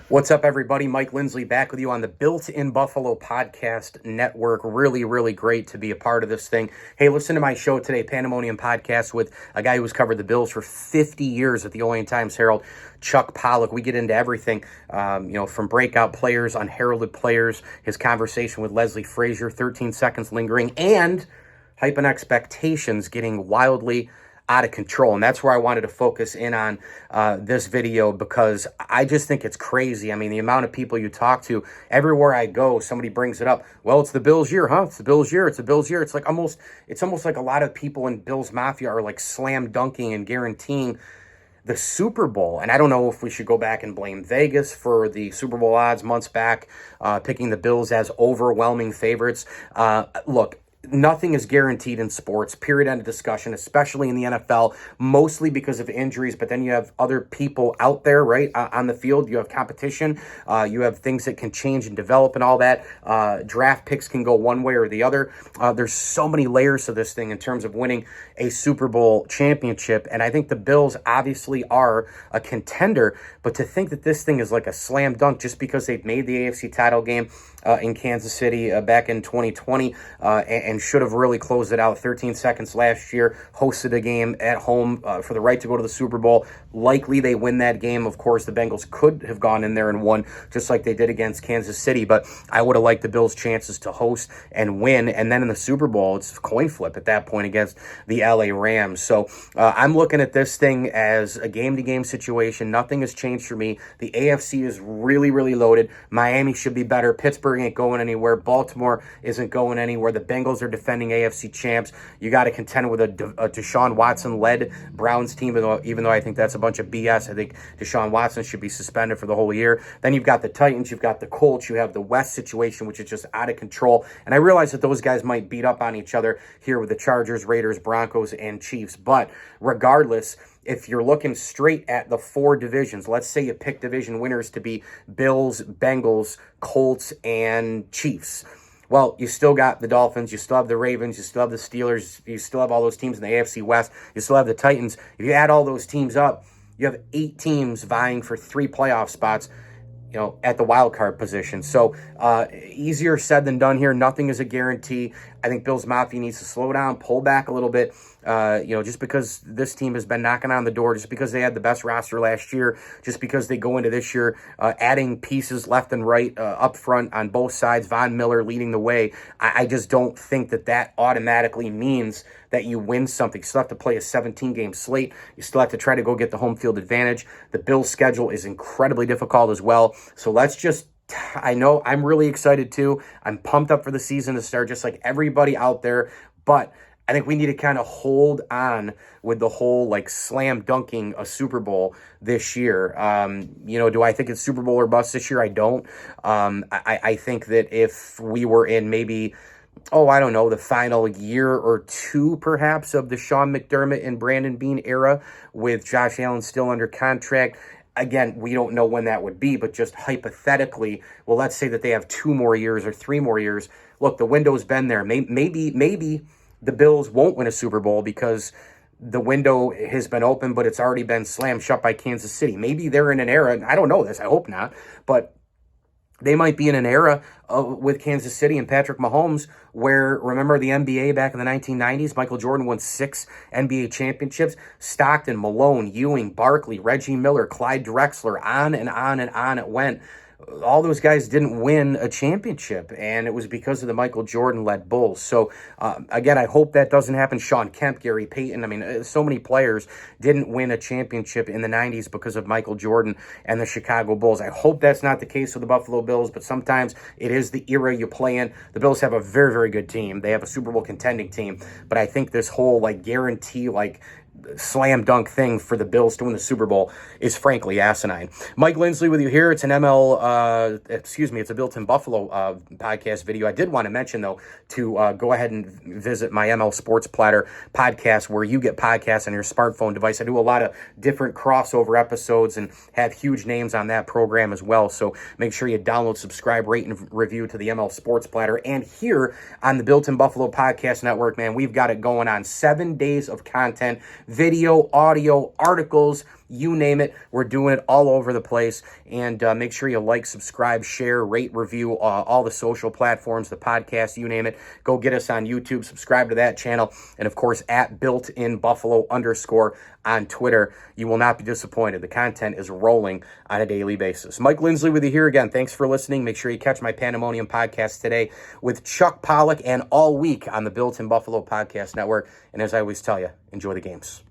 What's up, everybody? Mike Lindsley back with you on the Built in Buffalo podcast network. Really, really great to be a part of this thing. Hey, listen to my show today, Pandemonium Podcast, with a guy who's covered the Bills for 50 years at the Olean Times-Herald, Chuck Pollock. We get into everything, from breakout players, unheralded players, his conversation with Leslie Frazier, 13 seconds lingering, and hype and expectations getting wildly out of control. And that's where I wanted to focus in on this video, because I just think it's crazy. I mean, the amount of people you talk to, everywhere I go, somebody brings it up. Well, it's the Bills year, huh? It's the Bills year. It's the Bills year. It's almost like a lot of people in Bills Mafia are like slam dunking and guaranteeing the Super Bowl. And I don't know if we should go back and blame Vegas for the Super Bowl odds months back, picking the Bills as overwhelming favorites. Look, nothing is guaranteed in sports, period, end of discussion, especially in the NFL, mostly because of injuries. But then you have other people out there, right, on the field. You have competition. You have things that can change and develop and all that. Draft picks can go one way or the other. There's so many layers to this thing in terms of winning a Super Bowl championship. And I think the Bills obviously are a contender. But to think that this thing is like a slam dunk just because they've made the AFC title game in Kansas City back in 2020 and should have really closed it out 13 seconds last year, hosted a game at home for the right to go to the Super Bowl. Likely they win that game. Of course, the Bengals could have gone in there and won just like they did against Kansas City, but I would have liked the Bills' chances to host and win. And then in the Super Bowl, it's a coin flip at that point against the LA Rams. So I'm looking at this thing as a game-to-game situation. Nothing has changed for me. The AFC is really, really loaded. Miami should be better. Pittsburgh ain't going anywhere. Baltimore isn't going anywhere. The Bengals are defending AFC champs. You got to contend with a Deshaun Watson-led Browns team, even though I think that's a bunch of BS. I think Deshaun Watson should be suspended for the whole year. Then you've got the Titans, you've got the Colts, you have the West situation, which is just out of control. And I realize that those guys might beat up on each other here with the Chargers, Raiders, Broncos, and Chiefs. But regardless, if you're looking straight at the four divisions, let's say you pick division winners to be Bills, Bengals, Colts, and Chiefs. Well, you still got the Dolphins, you still have the Ravens, you still have the Steelers, you still have all those teams in the AFC West, you still have the Titans. If you add all those teams up, you have 8 teams vying for 3 playoff spots, at the wild card position. So easier said than done here. Nothing is a guarantee. I think Bills Mafia needs to slow down, pull back a little bit. Just because this team has been knocking on the door, just because they had the best roster last year, just because they go into this year adding pieces left and right up front on both sides, Von Miller leading the way, I just don't think that automatically means that you win something. You still have to play a 17-game slate. You still have to try to go get the home field advantage. The Bills' schedule is incredibly difficult as well. So I know I'm really excited too. I'm pumped up for the season to start, just like everybody out there. But I think we need to kind of hold on with the whole slam dunking a Super Bowl this year. Do I think it's Super Bowl or bust this year? I don't. I think that if we were in maybe, the final year or two perhaps of the Sean McDermott and Brandon Beane era with Josh Allen still under contract. Again, we don't know when that would be, but just hypothetically, well, let's say that they have 2 more years or 3 more years. Look, the window's been there. Maybe the Bills won't win a Super Bowl because the window has been open, but it's already been slammed shut by Kansas City. Maybe they're in an era, and I don't know this, I hope not, but they might be in an era with Kansas City and Patrick Mahomes where, remember the NBA back in the 1990s? Michael Jordan won 6 NBA championships. Stockton, Malone, Ewing, Barkley, Reggie Miller, Clyde Drexler, on and on and on it went. All those guys didn't win a championship, and it was because of the Michael Jordan-led Bulls. So, again, I hope that doesn't happen. Sean Kemp, Gary Payton, so many players didn't win a championship in the 90s because of Michael Jordan and the Chicago Bulls. I hope that's not the case with the Buffalo Bills, but sometimes it is the era you play in. The Bills have a very, very good team. They have a Super Bowl contending team, but I think this whole, guarantee, slam dunk thing for the Bills to win the Super Bowl is frankly asinine. Mike Lindsley with you here. It's an it's a Built in Buffalo podcast video. I did want to mention, though, to go ahead and visit my ML Sports Platter podcast where you get podcasts on your smartphone device. I do a lot of different crossover episodes and have huge names on that program as well. So make sure you download, subscribe, rate, and review to the ML Sports Platter. And here on the Built in Buffalo podcast network, man, we've got it going on. 7 days of content, video, audio, articles, you name it. We're doing it all over the place. And make sure you like, subscribe, share, rate, review, all the social platforms, the podcast, you name it. Go get us on YouTube, subscribe to that channel, and of course at builtinbuffalo_ on Twitter. You will not be disappointed. The content is rolling on a daily basis. Mike Lindsley with you here again. Thanks for listening. Make sure you catch my Pandemonium podcast today with Chuck Pollock and all week on the Built in Buffalo Podcast Network. And as I always tell you, enjoy the games.